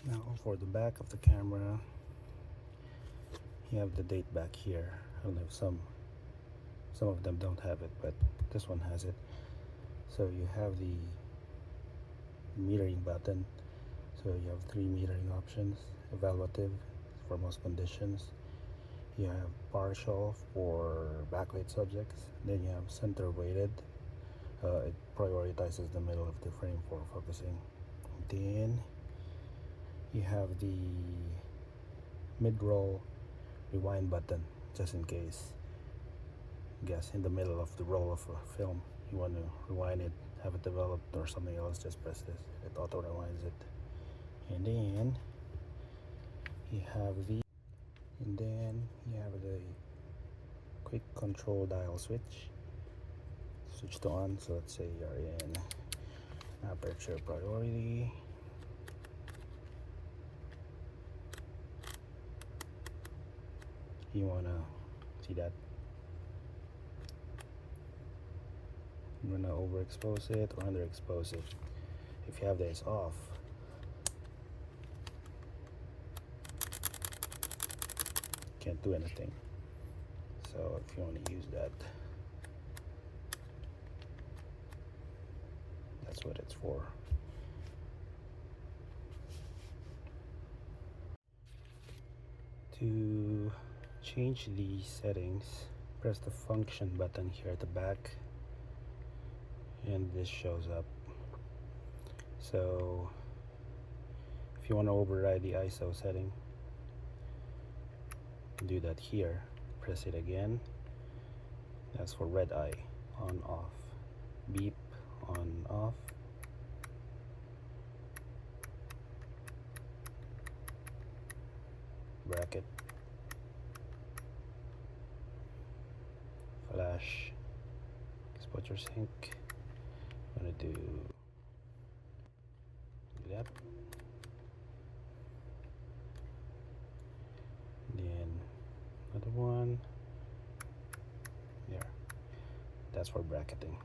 Now for the back of the camera, you have the date back here. I don't know if some of them don't have it, but this one has it. So you have the metering button. So you have 3 metering options: evaluative for most conditions, you have partial for backlit subjects, then you have center weighted. It prioritizes the middle of the frame for focusing. Then you have the mid-roll rewind button, just in case, guess in the middle of the roll of a film you want to rewind it, have it developed or something else, just press this, it auto rewinds it. And then you have the quick control dial switch to on. So let's say you're in aperture priority, you want to see that you want to overexpose it or underexpose it. If you have this off, can't do anything. So if you want to use that, that's what it's for. To change the settings, press the function button here at the back and this shows up. So if you want to override the ISO setting, do that here, press it again. That's for red eye, on off, beep, on off, bracket, flash, exposure sync. I'm gonna do that, then another one there. That's for bracketing.